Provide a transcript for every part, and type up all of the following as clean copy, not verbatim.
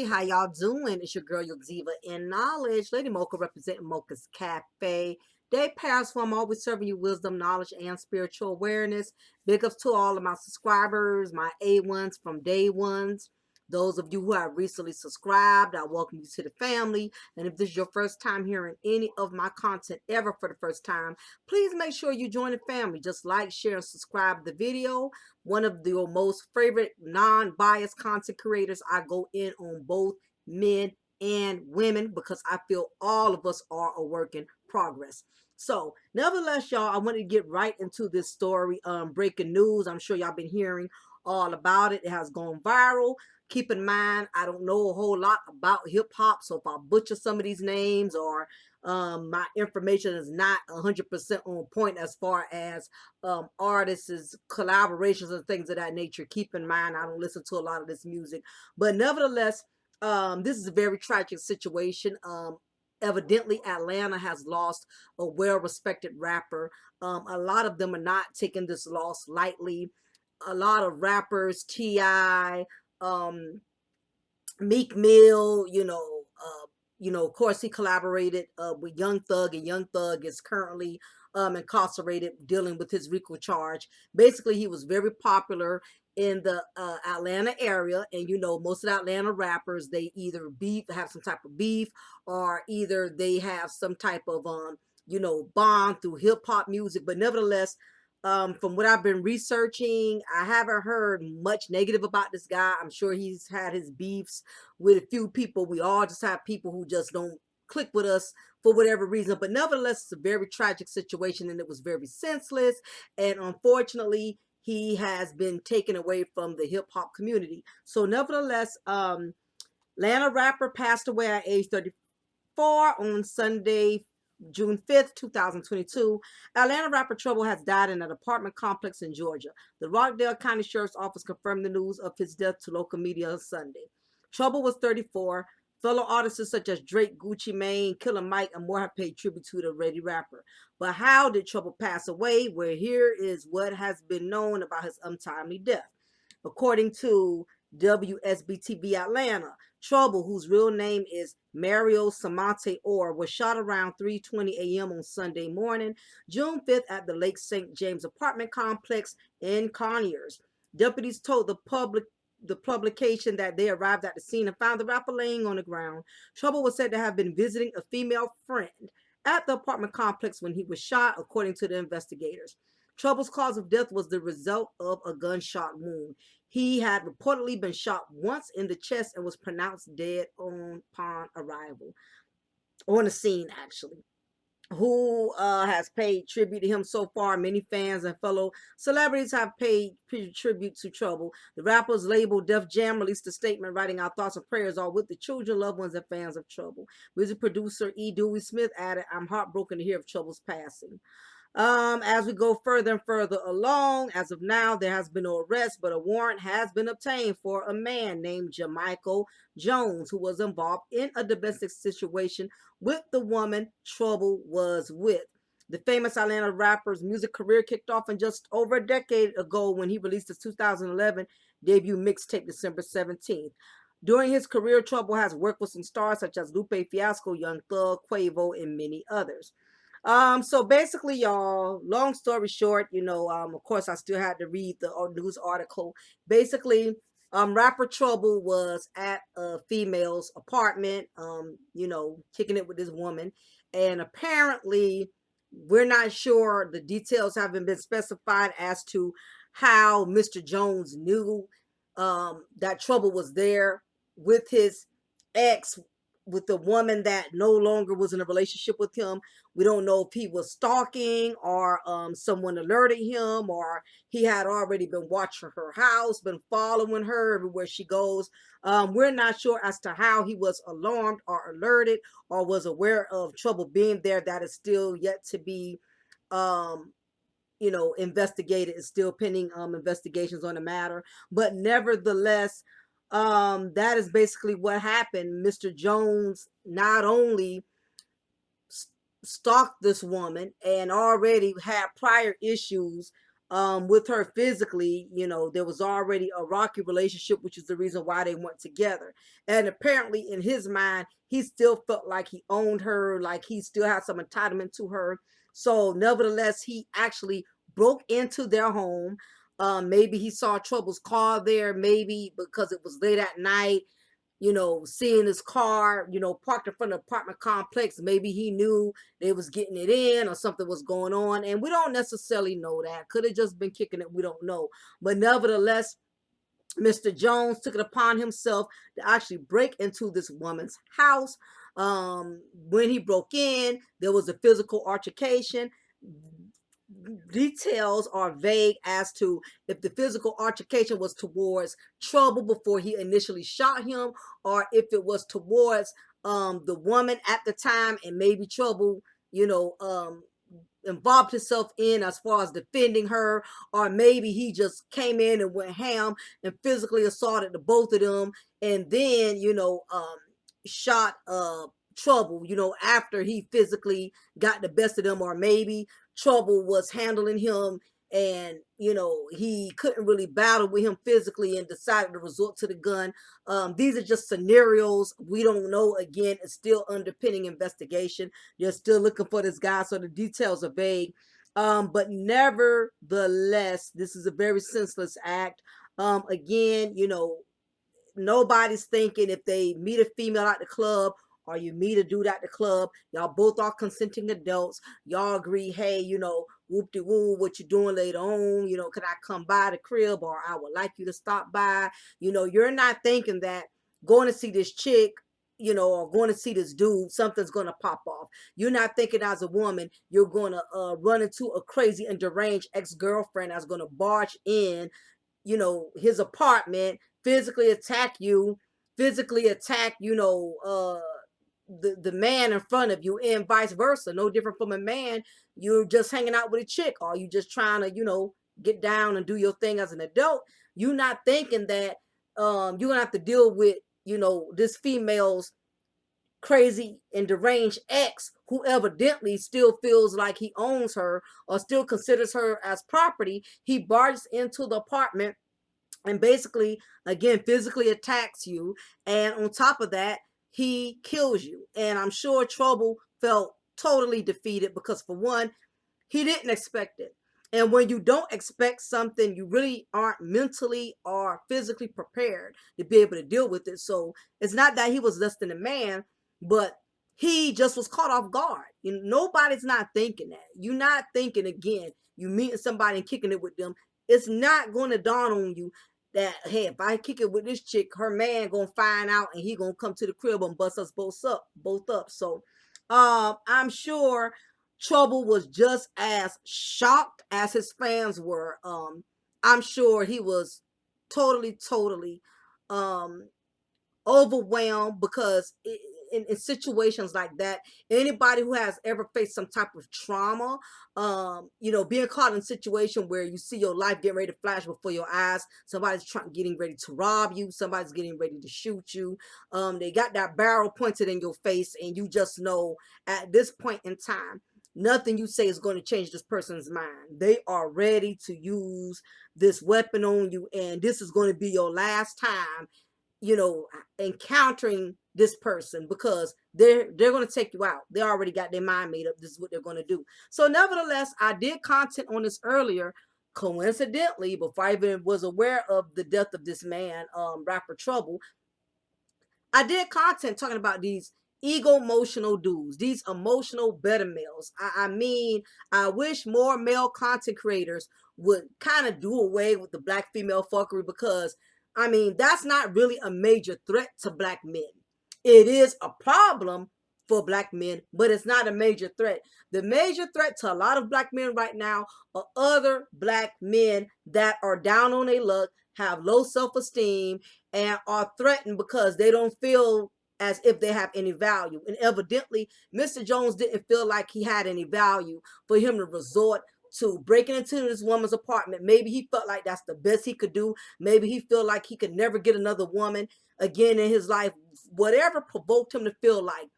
how y'all doing? It's your girl Yoxiva in Knowledge. Lady Mocha representing Mocha's Cafe. Day past for I'm always serving you wisdom, knowledge, and spiritual awareness. Big ups to all of my subscribers, my A1s from day ones. Those of you who have recently subscribed, I welcome you to the family. And if this is your first time hearing any of my content ever for the first time, please make sure you join the family. Just like, share, and subscribe to the video. One of the most favorite non-biased content creators. I go in on both men and women because I feel all of us are a work in progress. So nevertheless, y'all, I wanted to get right into this story. Breaking news. I'm sure y'all been hearing all about it. It has gone viral. Keep in mind, I don't know a whole lot about hip hop, so if I butcher some of these names or my information is not 100% on point as far as artists' collaborations and things of that nature. Keep in mind, I don't listen to a lot of this music, but nevertheless, this is a very tragic situation. Evidently, Atlanta has lost a well-respected rapper. A lot of them are not taking this loss lightly. A lot of rappers, T.I., Meek Mill, of course, he collaborated with Young Thug, and Young Thug is currently incarcerated, dealing with his RICO charge. Basically, he was very popular in the Atlanta area, and most of the Atlanta rappers, they either have some type of beef, or either they have some type of bond through hip hop music. But nevertheless, from what I've been researching, I haven't heard much negative about this guy. I'm sure he's had his beefs with a few people. We all just have people who just don't click with us for whatever reason. But nevertheless, it's a very tragic situation, and it was very senseless. And unfortunately, he has been taken away from the hip hop community. So nevertheless, Atlanta rapper passed away at age 34 on Sunday, June 5th, 2022. Atlanta rapper Trouble has died in an apartment complex in Georgia. The Rockdale County Sheriff's Office confirmed the news of his death to local media on Sunday. Trouble was 34. Fellow artists such as Drake, Gucci Mane, Killer Mike, and more have paid tribute to the Lady rapper. But how did Trouble pass away? Well, here is what has been known about his untimely death. According to WSB-TV Atlanta, Trouble, whose real name is Mario Samante Orr, was shot around 3:20 a.m. on Sunday morning, June 5th, at the Lake St. James apartment complex in Conyers. Deputies told the publication that they arrived at the scene and found the rapper laying on the ground. Trouble was said to have been visiting a female friend at the apartment complex when he was shot, according to the investigators. Trouble's cause of death was the result of a gunshot wound. He had reportedly been shot once in the chest and was pronounced dead upon arrival. On the scene, actually. Who has paid tribute to him so far? Many fans and fellow celebrities have paid tribute to Trouble. The rapper's label Def Jam released a statement writing, "Our thoughts and prayers are with the children, loved ones, and fans of Trouble." Music producer E. Dewey Smith added, "I'm heartbroken to hear of Trouble's passing." As we go further and further along, as of now, there has been no arrest, but a warrant has been obtained for a man named Jamichael Jones, who was involved in a domestic situation with the woman Trouble was with. The famous Atlanta rapper's music career kicked off in just over a decade ago when he released his 2011 debut mixtape, December 17th. During his career, Trouble has worked with some stars such as Lupe Fiasco, Young Thug, Quavo, and many others. So basically, y'all, long story short, of course, I still had to read the news article. Basically, rapper Trouble was at a female's apartment, kicking it with this woman. And apparently, we're not sure, the details haven't been specified as to how Mr. Jones knew that Trouble was there with his ex, with the woman that no longer was in a relationship with him. We don't know if he was stalking, or someone alerted him, or he had already been watching her house, been following her everywhere she goes. We're not sure as to how he was alarmed or alerted or was aware of Trouble being there. That is still yet to be investigated. Is still pending investigations on the matter. But nevertheless, that is basically what happened. Mr. Jones not only stalked this woman and already had prior issues with her physically. You know, there was already a rocky relationship, which is the reason why they weren't together. And apparently, in his mind, he still felt like he owned her, like he still had some entitlement to her. So, nevertheless, he actually broke into their home. Maybe he saw Trouble's car there, maybe because it was late at night, you know, seeing his car, you know, parked in front of the apartment complex. Maybe he knew they was getting it in or something was going on. And we don't necessarily know that. Could have just been kicking it. We don't know. But nevertheless, Mr. Jones took it upon himself to actually break into this woman's house. When he broke in, there was a physical altercation. Details are vague as to if the physical altercation was towards Trouble before he initially shot him, or if it was towards the woman at the time, and maybe Trouble, you know, involved himself in as far as defending her, or maybe he just came in and went ham and physically assaulted the both of them, and then, you know, shot Trouble, you know, after he physically got the best of them, or maybe Trouble was handling him and, you know, he couldn't really battle with him physically and decided to resort to the gun. These are just scenarios. We don't know. Again, it's still underpinning investigation. They're still looking for this guy, so the details are vague. But nevertheless, this is a very senseless act. Again, you know, nobody's thinking if they meet a female at the club or you meet a dude at the club, y'all both are consenting adults. Y'all agree, hey, you know, whoop de woo, what you doing later on? You know, could I come by the crib, or I would like you to stop by? You know, you're not thinking that going to see this chick, you know, or going to see this dude, something's going to pop off. You're not thinking as a woman, you're going to run into a crazy and deranged ex-girlfriend that's going to barge in, you know, his apartment, physically attack you, physically attack, you know, the man in front of you, and vice versa. No different from a man. You're just hanging out with a chick, or you just trying to, you know, get down and do your thing as an adult. You're not thinking that you're gonna have to deal with, you know, this female's crazy and deranged ex, who evidently still feels like he owns her or still considers her as property. He barges into the apartment and basically, again, physically attacks you, and on top of that, he kills you. And I'm sure Trouble felt totally defeated because, for one, he didn't expect it. And when you don't expect something, you really aren't mentally or physically prepared to be able to deal with it. So it's not that he was less than a man, but he just was caught off guard. You know, nobody's not thinking that. You're not thinking, again, you meeting somebody and kicking it with them. It's not going to dawn on you that, hey, if I kick it with this chick, her man gonna find out and he gonna come to the crib and bust us both up. So I'm sure Trouble was just as shocked as his fans were. I'm sure he was totally um overwhelmed because in situations like that, anybody who has ever faced some type of trauma, you know, being caught in a situation where you see your life getting ready to flash before your eyes, somebody's getting ready to rob you, somebody's getting ready to shoot you, they got that barrel pointed in your face, and you just know at this point in time, nothing you say is going to change this person's mind. They are ready to use this weapon on you, and this is going to be your last time, you know, encountering this person, because they're going to take you out. They already got their mind made up. This is what they're going to do. So nevertheless, I did content on this earlier, coincidentally, before I even was aware of the death of this man, rapper Trouble. I did content talking about these ego emotional dudes, these emotional beta males. I mean, I wish more male content creators would kind of do away with the black female fuckery, because I mean, that's not really a major threat to black men. It is a problem for black men, but it's not a major threat. The major threat to a lot of black men right now are other black men that are down on their luck, have low self-esteem, and are threatened because they don't feel as if they have any value. And evidently, Mr. Jones didn't feel like he had any value for him to resort to breaking into this woman's apartment. Maybe he felt like that's the best he could do. Maybe he felt like he could never get another woman again in his life. Whatever provoked him to feel like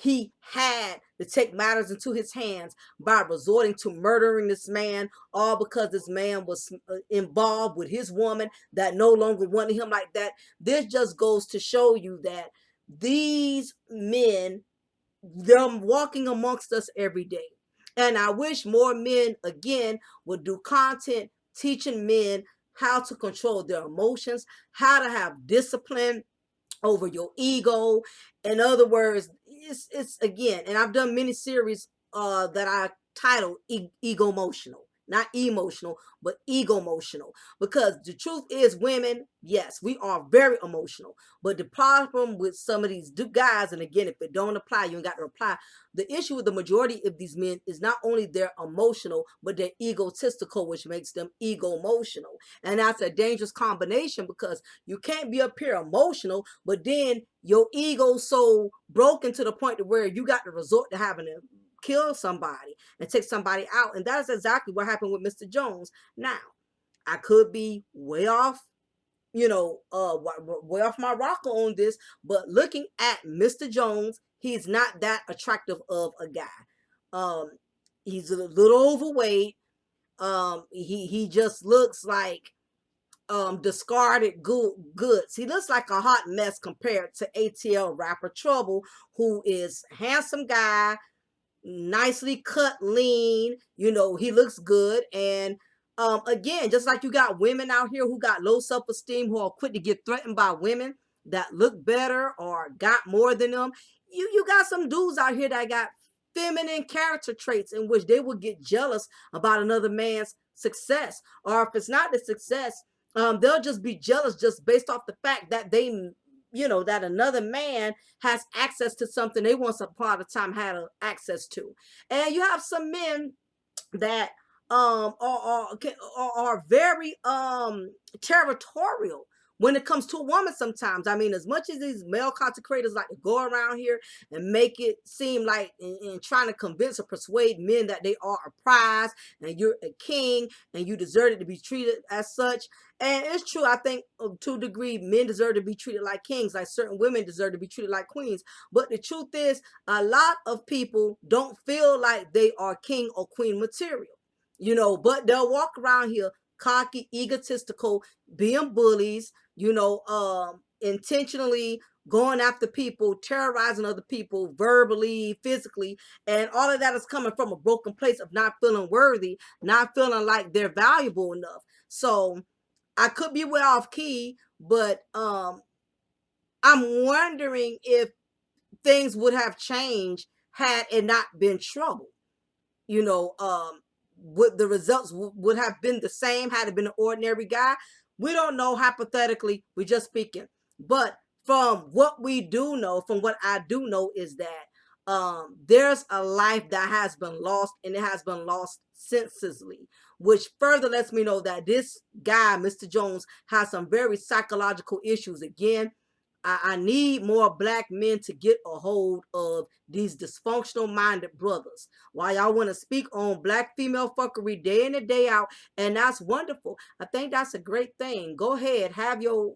he had to take matters into his hands by resorting to murdering this man, all because this man was involved with his woman that no longer wanted him like that. This just goes to show you that these men, them walking amongst us every day. And I wish more men, again, would do content teaching men how to control their emotions, how to have discipline over your ego. In other words, it's again, and I've done many series that I titled ego emotional, not emotional, but ego emotional. Because the truth is, women, yes, we are very emotional. But the problem with some of these guys, and again, if it don't apply, you ain't got to reply. The issue with the majority of these men is not only they're emotional, but they're egotistical, which makes them ego emotional. And that's a dangerous combination, because you can't be up here emotional, but then your ego's so broken to the point to where you got to resort to having to kill somebody and take somebody out. And that's exactly what happened with Mr. Jones. Now, I could be way off, way off my rocker on this, but looking at Mr. Jones, he's not that attractive of a guy. Um, he's a little overweight. He just looks like discarded goods. He looks like a hot mess compared to ATL rapper Trouble, who is a handsome guy, nicely cut, lean. He looks good. And again, just like you got women out here who got low self-esteem, who are quick to get threatened by women that look better or got more than them. You got some dudes out here that got feminine character traits in which they will get jealous about another man's success. Or if it's not the success, they'll just be jealous just based off the fact that that another man has access to something they once upon a time had access to. And you have some men that are very territorial when it comes to a woman sometimes. I mean, as much as these male content creators like to go around here and make it seem like and trying to convince or persuade men that they are a prize and you're a king and you deserve to be treated as such. And it's true, I think to a degree, men deserve to be treated like kings, like certain women deserve to be treated like queens. But the truth is, a lot of people don't feel like they are king or queen material, but they'll walk around here cocky, egotistical, being bullies, intentionally going after people, terrorizing other people verbally, physically, and all of that is coming from a broken place of not feeling worthy, not feeling like they're valuable enough. So I could be way off key, but I'm wondering if things would have changed had it not been Trouble. you know, um, would the results would have been the same had it been an ordinary guy? We don't know. Hypothetically, we're just speaking. But from what we do know, from what I do know, is that there's a life that has been lost, and it has been lost senselessly, which further lets me know that this guy, Mr. Jones, has some very psychological issues. Again, I need more black men to get a hold of these dysfunctional minded brothers. While y'all want to speak on black female fuckery day in and day out, and that's wonderful. I think that's a great thing. Go ahead, have your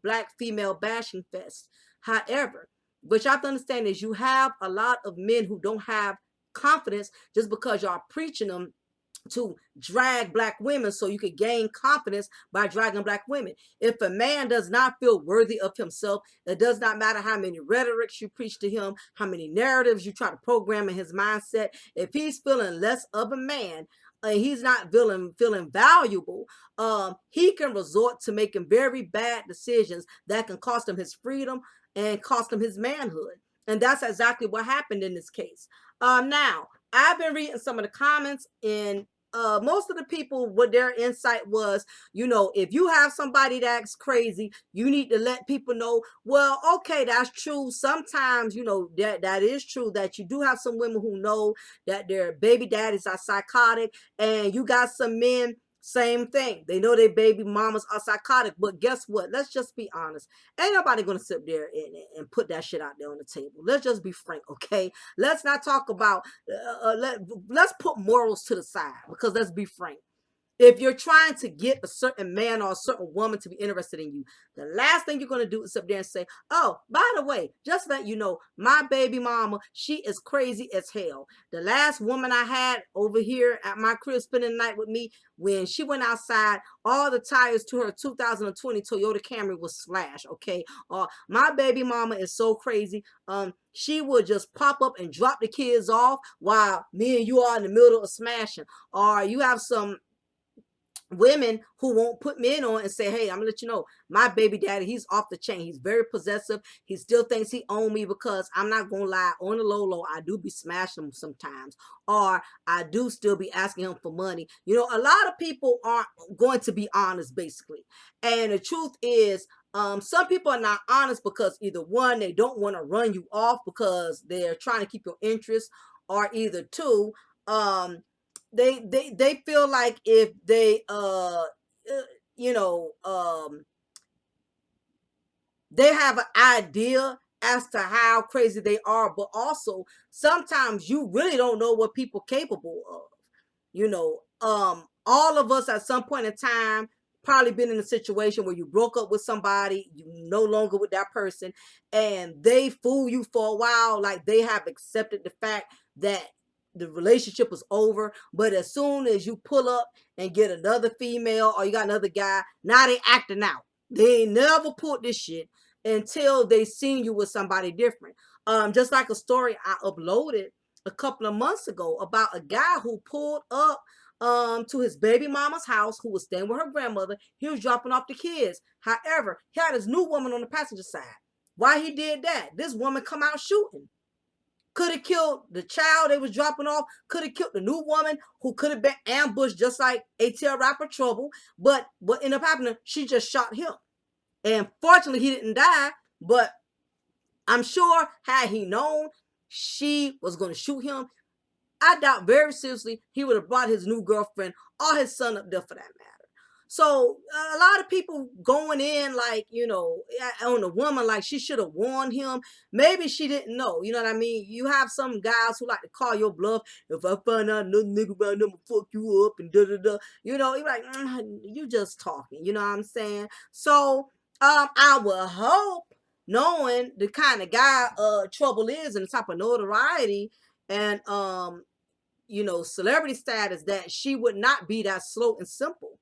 black female bashing fest. However, what y'all have to understand is you have a lot of men who don't have confidence just because y'all preaching them to drag black women so you could gain confidence by dragging black women. If a man does not feel worthy of himself, it does not matter how many rhetorics you preach to him, how many narratives you try to program in his mindset. If he's feeling less of a man, he's not feeling valuable, he can resort to making very bad decisions that can cost him his freedom and cost him his manhood. And that's exactly what happened in this case. Now, I've been reading some of the comments, and most of the people, what their insight was, if you have somebody that's crazy, you need to let people know. Well, okay, that's true. Sometimes, that is true, that you do have some women who know that their baby daddies are psychotic, and you got some men, same thing. They know their baby mamas are psychotic, but guess what? Let's just be honest. Ain't nobody gonna sit there and put that shit out there on the table. Let's just be frank, okay? Let's not talk about let's put morals to the side, because let's be frank. If you're trying to get a certain man or a certain woman to be interested in you, the last thing you're going to do is sit there and say, oh, by the way, just let you know, my baby mama, she is crazy as hell. The last woman I had over here at my crib spending the night with me, when she went outside, all the tires to her 2020 Toyota Camry was slashed, okay? My baby mama is so crazy. She would just pop up and drop the kids off while me and you are in the middle of smashing. Or you have some women who won't put men on and say, hey, I'm gonna let you know, my baby daddy, he's off the chain. He's very possessive. He still thinks he owns me, because I'm not gonna lie, on the low, I do be smashing him sometimes, or I do still be asking him for money. You know, a lot of people aren't going to be honest, basically. And the truth is, some people are not honest because either one, they don't want to run you off because they're trying to keep your interest, or either two, they feel like if they you know they have an idea as to how crazy they are, but also sometimes you really don't know what people are capable of. You know, all of us at some point in time probably been in a situation where you broke up with somebody, you no longer with that person, and they fool you for a while, like they have accepted the fact that the relationship is over. But as soon as you pull up and get another female, or you got another guy, now they acting out. They ain't never pulled this shit until they seen you with somebody different. Just like a story I uploaded a couple of months ago about a guy who pulled up to his baby mama's house, who was staying with her grandmother. He was dropping off the kids. However, he had his new woman on the passenger side. Why he did that? This woman come out shooting. Could have killed the child they was dropping off. Could have killed the new woman, who could have been ambushed just like ATL rapper Trouble. But what ended up happening, she just shot him. And fortunately, he didn't die. But I'm sure had he known she was going to shoot him, I doubt very seriously he would have brought his new girlfriend or his son up there for that matter. So a lot of people going in like, you know, on a woman like she should have warned him. Maybe she didn't know. You know what I mean? You have some guys who like to call your bluff. If I find out another nigga about them, fuck you up and da da da. You know, you're like, you just talking. You know what I'm saying? So I will hope, knowing the kind of guy Trouble is and the type of notoriety and you know, celebrity status, that she would not be that slow and simple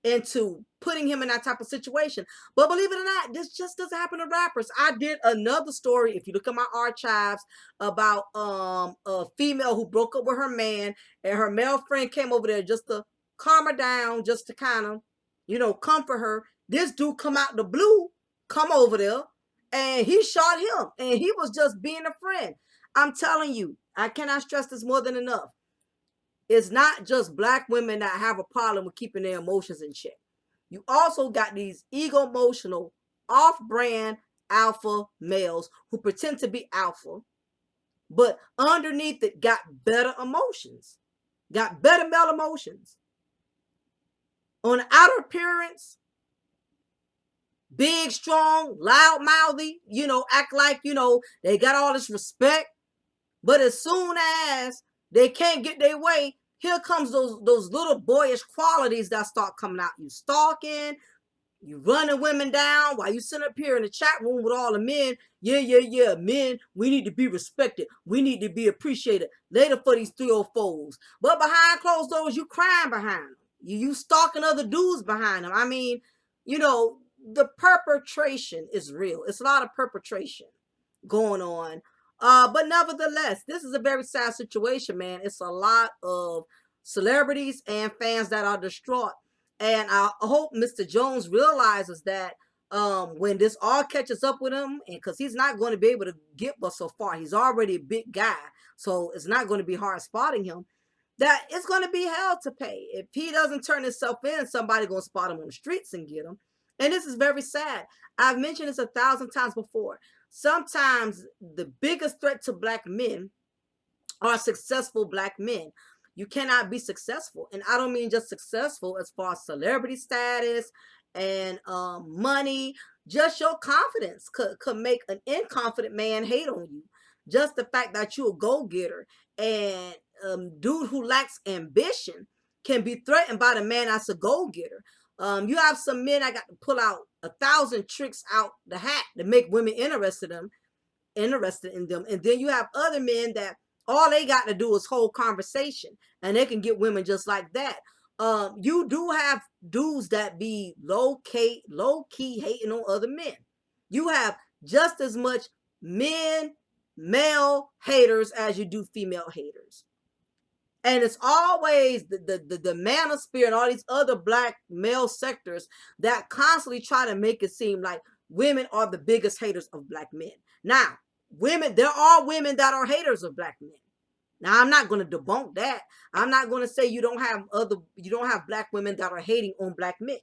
into putting him in that type of situation. But believe it or not, this just doesn't happen to rappers. I did another story, if you look at my archives, about a female who broke up with her man, and her male friend came over there just to calm her down, just to kind of, you know, comfort her. This dude come out the blue, come over there, and he shot him, and he was just being a friend. I'm telling you, I cannot stress this more than enough. It's not just black women that have a problem with keeping their emotions in check. You also got these ego-emotional, off-brand alpha males who pretend to be alpha, but underneath it got better emotions, got better male emotions. On the outer appearance, big, strong, loud mouthy, you know, act like, you know, they got all this respect. But as soon as they can't get their way, here comes those little boyish qualities that start coming out. You stalking, you running women down while you sit up here in the chat room with all the men. Yeah, men, we need to be respected. We need to be appreciated. Later for these 304s. But behind closed doors, you crying behind them. You stalking other dudes behind them. I mean, you know, the perpetration is real. It's a lot of perpetration going on. But nevertheless, this is a very sad situation, man. It's a lot of celebrities and fans that are distraught. And I hope Mr. Jones realizes that when this all catches up with him, and because he's not going to be able to get but so far, he's already a big guy, so it's not going to be hard spotting him, that it's going to be hell to pay. If he doesn't turn himself in, somebody going to spot him on the streets and get him. And this is very sad. I've mentioned this 1,000 times before. Sometimes the biggest threat to black men are successful black men. You cannot be successful. And I don't mean just successful as far as celebrity status and money. Just your confidence could make an inconfident man hate on you. Just the fact that you're a go-getter and dude who lacks ambition can be threatened by the man that's a go-getter. You have some men that got to pull out 1,000 tricks out the hat to make women interested in them. And then you have other men that all they got to do is hold conversation and they can get women just like that. You do have dudes that be low key hating on other men. You have just as much male haters as you do female haters. And it's always the manosphere and all these other black male sectors that constantly try to make it seem like women are the biggest haters of black men. Now, there are women that are haters of black men. Now, I'm not going to debunk that. I'm not going to say you don't have black women that are hating on black men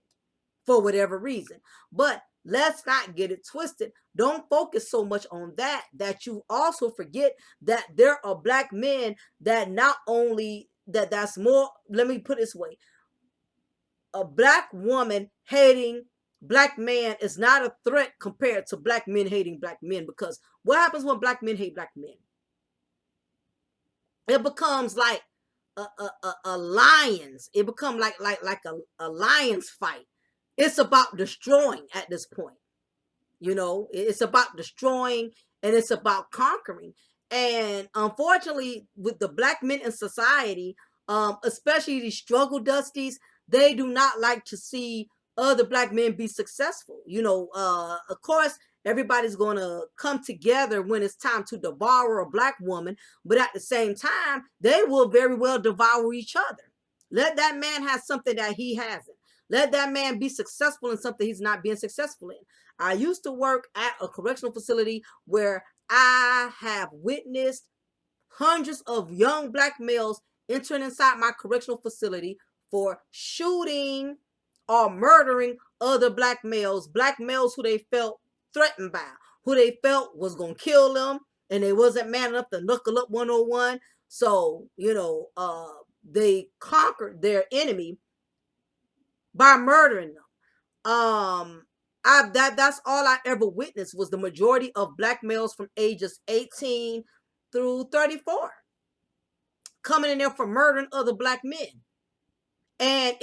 for whatever reason. But let's not get it twisted. Don't focus so much on that you also forget that there are black men that not only that's more, let me put it this way. A black woman hating black man is not a threat compared to black men hating black men, because what happens when black men hate black men? It becomes like a lions. It becomes like a lions fight. It's about destroying at this point. You know, it's about destroying and it's about conquering. And unfortunately, with the black men in society, especially these struggle dusties, they do not like to see other black men be successful. You know, of course, everybody's going to come together when it's time to devour a black woman, but at the same time, they will very well devour each other. Let that man have something that he hasn't. Let that man be successful in something he's not being successful in. I used to work at a correctional facility where I have witnessed hundreds of young black males entering inside my correctional facility for shooting or murdering other black males who they felt threatened by, who they felt was going to kill them, and they wasn't man enough to knuckle up 101. So, you know, they conquered their enemy by murdering them. That's all I ever witnessed was the majority of black males from ages 18 through 34 coming in there for murdering other black men. And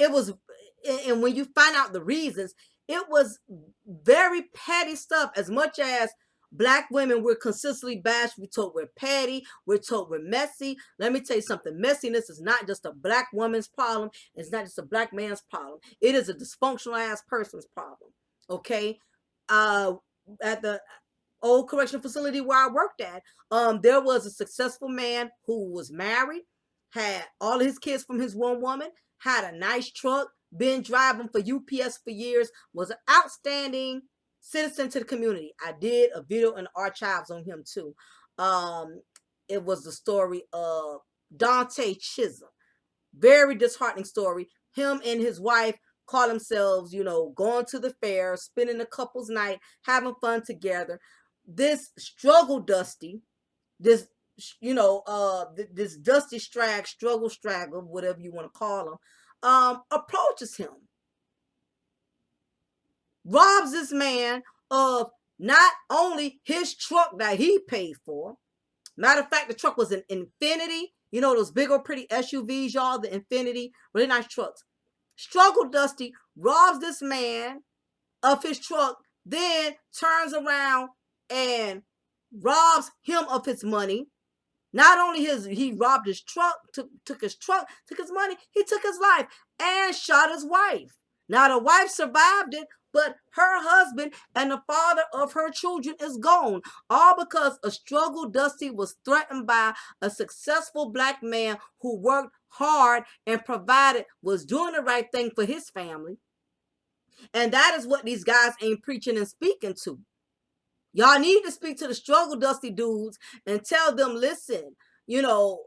and when you find out the reasons, it was very petty stuff. As much as black women were consistently bashed, we're told we're petty, we're told we're messy. Let me tell you something. Messiness is not just a black woman's problem. It's not just a black man's problem. It is a dysfunctional ass person's problem. Okay? At the old correctional facility where I worked at, there was a successful man who was married, had all his kids from his one woman, had a nice truck, been driving for UPS for years, was an outstanding citizen to the community. I did a video in the archives on him too. It was the story of Dante Chisholm. Very disheartening story. Him and his wife call themselves, you know, going to the fair, spending a couple's night, having fun together. This struggle dusty, this, you know, this dusty struggle straggler, whatever you want to call him, approaches him, robs this man of not only his truck that he paid for. Matter of fact, the truck was an Infiniti. You know those big old pretty SUVs, y'all, the Infiniti, really nice trucks. Struggle Dusty robs this man of his truck, then turns around and robs him of his money. Not only he robbed his truck, took his truck, took his money, he took his life and shot his wife. Now the wife survived it, but her husband and the father of her children is gone. All because a struggle Dusty was threatened by a successful black man who worked hard and provided, was doing the right thing for his family. And that is what these guys ain't preaching and speaking to. Y'all need to speak to the struggle dusty dudes and tell them, listen, you know,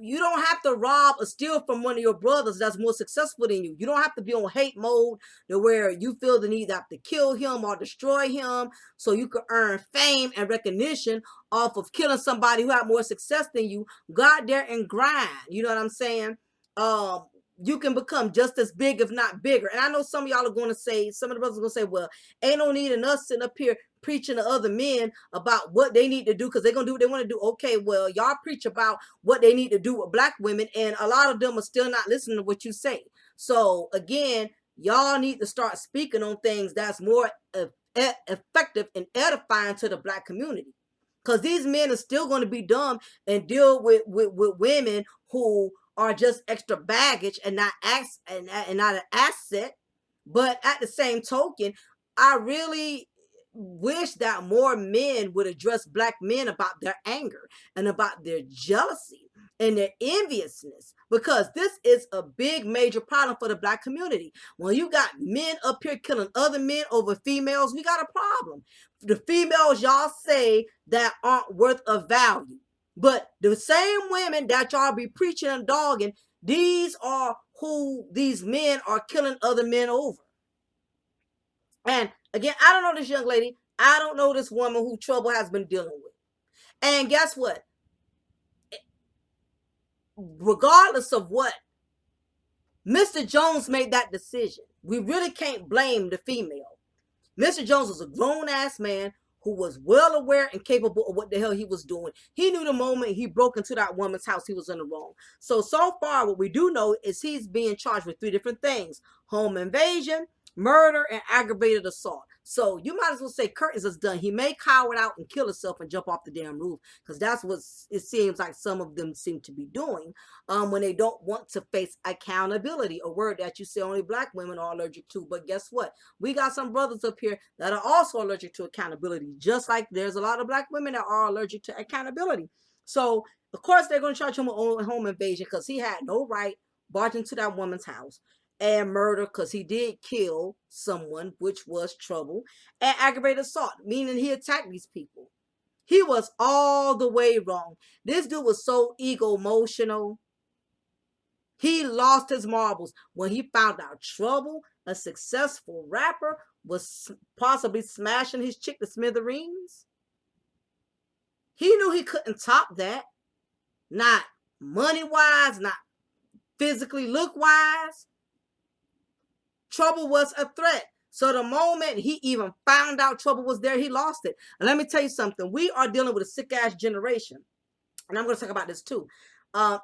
you don't have to rob or steal from one of your brothers that's more successful than you. You don't have to be on hate mode to where you feel the need to have to kill him or destroy him so you can earn fame and recognition off of killing somebody who had more success than you. Go out there and grind. You know what I'm saying? You can become just as big, if not bigger. And I know some of y'all are going to say, some of the brothers are going to say, well, ain't no need in us sitting up here preaching to other men about what they need to do because they're gonna do what they want to do. Okay, well, y'all preach about what they need to do with black women, and a lot of them are still not listening to what you say. So again, y'all need to start speaking on things that's more effective and edifying to the black community. Because these men are still going to be dumb and deal with women who are just extra baggage and not an asset. But at the same token, I really wish that more men would address black men about their anger and about their jealousy and their enviousness, because this is a big major problem for the black community. When you got men up here killing other men over females, we got a problem. The females y'all say that aren't worth of value, but the same women that y'all be preaching and dogging, these are who these men are killing other men over. And again, I don't know this young lady. I don't know this woman who Trouble has been dealing with. And guess what? Regardless of what, Mr. Jones made that decision. We really can't blame the female. Mr. Jones was a grown-ass man who was well aware and capable of what the hell he was doing. He knew the moment he broke into that woman's house, he was in the wrong. So far, what we do know is he's being charged with 3 different things: home invasion, murder, and aggravated assault. So you might as well say Curtis is done. He may cower out and kill himself and jump off the damn roof, because that's what it seems like some of them seem to be doing when they don't want to face accountability, a word that you say only black women are allergic to. But guess what? We got some brothers up here that are also allergic to accountability, just like there's a lot of black women that are allergic to accountability. So of course they're going to charge him with home invasion because he had no right barging into that woman's house, and murder because he did kill someone, which was Trouble, and aggravated assault, meaning he attacked these people. He was all the way wrong. This dude was so ego emotional. He lost his marbles when he found out Trouble, a successful rapper, was possibly smashing his chick to smithereens. He knew he couldn't top that. Not money-wise, not physically look-wise. Trouble was a threat. So the moment he even found out Trouble was there, he lost it. And let me tell you something. We are dealing with a sick-ass generation. And I'm going to talk about this too.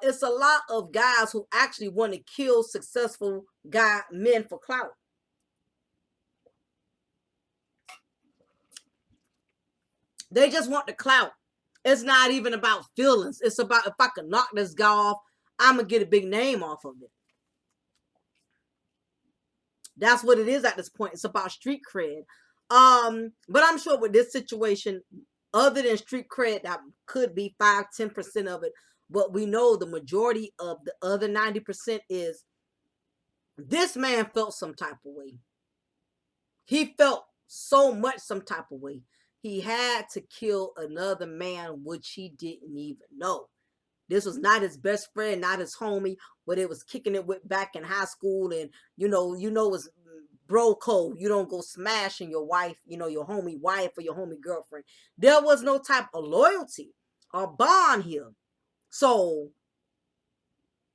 It's a lot of guys who actually want to kill successful men for clout. They just want the clout. It's not even about feelings. It's about, if I can knock this guy off, I'm going to get a big name off of it. That's what it is at this point. It's about street cred. But I'm sure with this situation, other than street cred, that could be 5-10% of it. But we know the majority of the other 90% is this man felt some type of way. He felt so much some type of way. He had to kill another man, which he didn't even know. This was not his best friend, not his homie, but it was kicking it with back in high school. And, it's bro code. You don't go smashing your wife, your homie wife or your homie girlfriend. There was no type of loyalty or bond here. So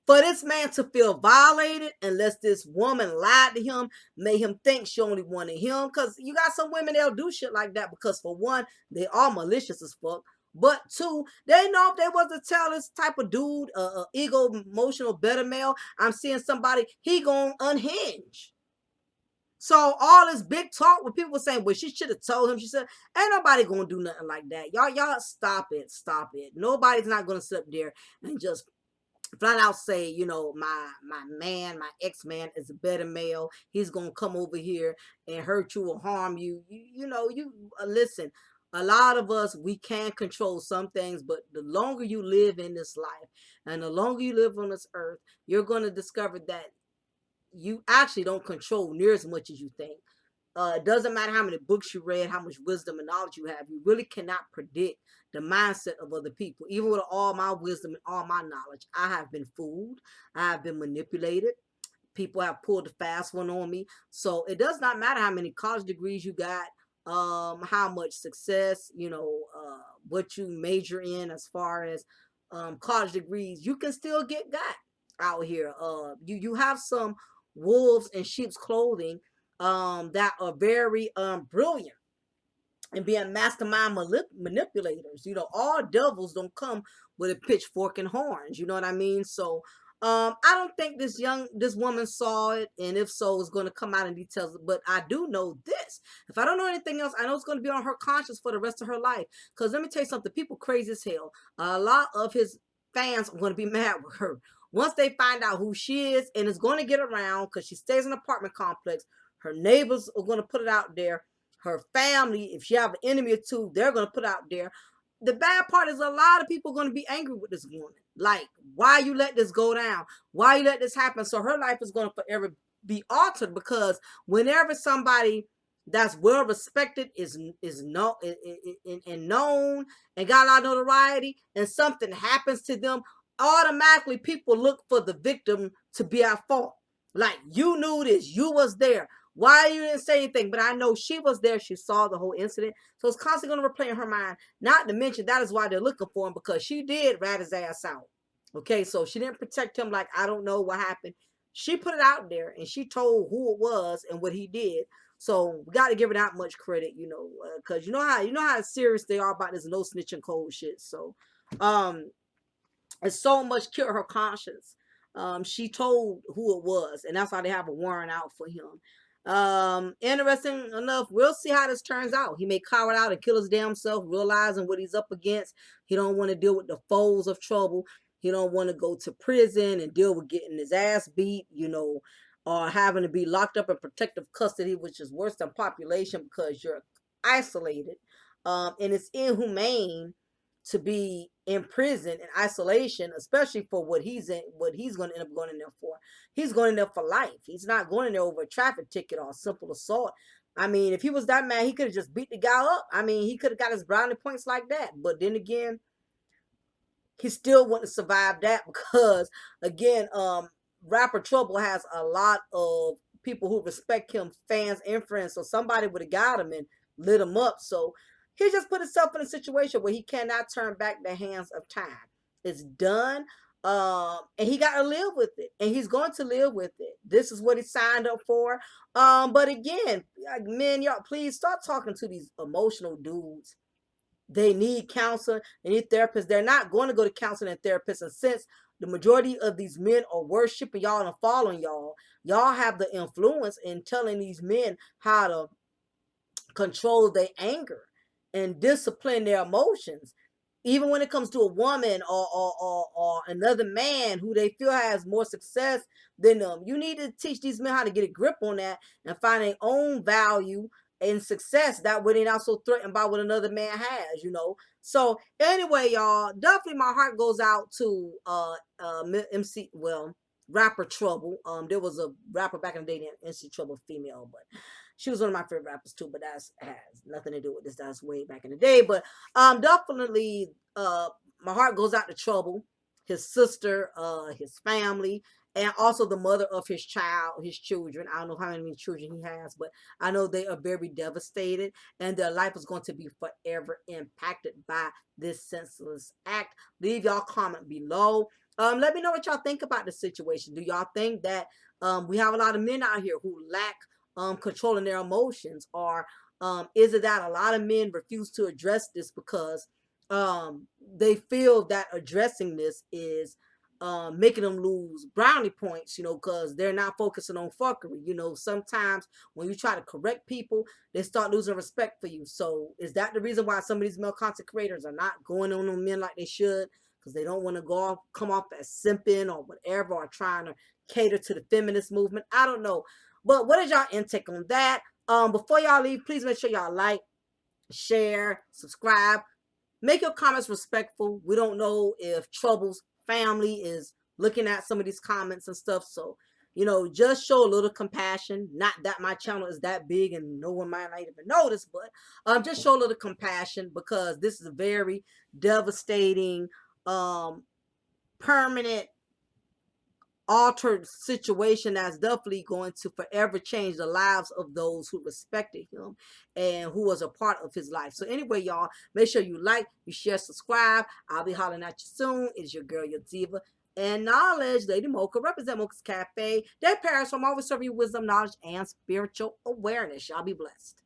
for this man to feel violated, unless this woman lied to him, made him think she only wanted him, because you got some women, they'll do shit like that because, for one, they are malicious as fuck. But 2, they know if they was to tell this type of dude, ego emotional better male, I'm seeing somebody, he gonna unhinge. So all this big talk with people saying, well, she should have told him. She said, ain't nobody gonna do nothing like that. Y'all stop it. Nobody's not gonna sit up there and just flat out say, my man, my ex-man is a better male. He's gonna come over here and hurt you or harm you. Listen. A lot of us, we can control some things, but the longer you live in this life and the longer you live on this earth, you're going to discover that you actually don't control near as much as you think. It doesn't matter how many books you read, how much wisdom and knowledge you have. You really cannot predict the mindset of other people. Even with all my wisdom and all my knowledge, I have been fooled. I have been manipulated. People have pulled the fast one on me. So it does not matter how many college degrees you got, how much success, what you major in as far as college degrees, you can still get got out here. You have some wolves in sheep's clothing that are very brilliant. and being mastermind manipulators. You know, all devils don't come with a pitchfork and horns. You know what I mean? So I don't think this woman saw it, and if so, it's going to come out in details. But I do know this: if I don't know anything else, I know it's going to be on her conscience for the rest of her life. Because let me tell you something: people crazy as hell. A lot of his fans are going to be mad with her once they find out who she is, and it's going to get around because she stays in an apartment complex. Her neighbors are going to put it out there. Her family, if she have an enemy or two, they're going to put out there. The bad part is a lot of people going to be angry with this woman. Like, why you let this go down? Why you let this happen? So her life is going to forever be altered, because whenever somebody that's well respected is known and known and got a lot of notoriety, and something happens to them, automatically people look for the victim to be at fault. Like, you knew this, you was there. Why you didn't say anything? But I know she was there. She saw the whole incident. So it's constantly going to replay in her mind. Not to mention, that is why they're looking for him, because she did rat his ass out. Okay, so she didn't protect him like, I don't know what happened. She put it out there, and she told who it was and what he did. So we got to give her that much credit, you know, because you know how serious they are about this no snitching cold shit. So, and so much killed her conscience. She told who it was, and that's why they have a warrant out for him. Interesting enough, we'll see how this turns out. He may cower out and kill his damn self, realizing what he's up against. He don't want to deal with the foes of trouble. He don't want to go to prison and deal with getting his ass beat, you know, or having to be locked up in protective custody, which is worse than population because you're isolated. And it's inhumane to be in prison in isolation, especially for what he's going to end up going in there for. He's going in there for life. He's not going in there over a traffic ticket or a simple assault. I mean, if he was that mad, he could have just beat the guy up. I mean, he could have got his brownie points like that. But then again, he still wouldn't survive that because, again, rapper Trouble has a lot of people who respect him, fans and friends. So somebody would have got him and lit him up. So he just put himself in a situation where he cannot turn back the hands of time. It's done. And he got to live with it, and he's going to live with it. This is what he signed up for. But again, men, y'all, please start talking to these emotional dudes. They need counseling, they need therapists. They're not going to go to counseling and therapists. And since the majority of these men are worshiping y'all and following y'all, y'all have the influence in telling these men how to control their anger and discipline their emotions. Even when it comes to a woman or another man who they feel has more success than them, you need to teach these men how to get a grip on that and find their own value and success. That way they're not so threatened by what another man has, you know. So anyway, y'all, definitely my heart goes out to MC, well, rapper Trouble. There was a rapper back in the day named MC Trouble, female, but she was one of my favorite rappers too, but that has nothing to do with this. That's way back in the day. But definitely my heart goes out to Trouble, his sister, his family, and also the mother of his child, his children. I don't know how many children he has, but I know they are very devastated, and their life is going to be forever impacted by this senseless act. Leave y'all comment below. Let me know what y'all think about the situation. Do y'all think that we have a lot of men out here who lack controlling their emotions, or is it that a lot of men refuse to address this because they feel that addressing this is making them lose brownie points, you know, because they're not focusing on fuckery. You know, sometimes when you try to correct people, they start losing respect for you. So is that the reason why some of these male content creators are not going on men like they should? Because they don't want to come off as simping or whatever, or trying to cater to the feminist movement. I don't know. But what is y'all intake on that? Before y'all leave, please make sure y'all like, share, subscribe. Make your comments respectful. We don't know if Trouble's family is looking at some of these comments and stuff. So, you know, just show a little compassion. Not that my channel is that big and no one might not even notice, but just show a little compassion, because this is a very devastating, permanent, altered situation that's definitely going to forever change the lives of those who respected him and who was a part of his life. So anyway, y'all, make sure you like, you share, subscribe. I'll be hollering at you soon. It's your girl, your diva and knowledge, Lady Mocha. Represent Mocha's Cafe. Their parents from always serve you wisdom, knowledge, and spiritual awareness. Y'all be blessed.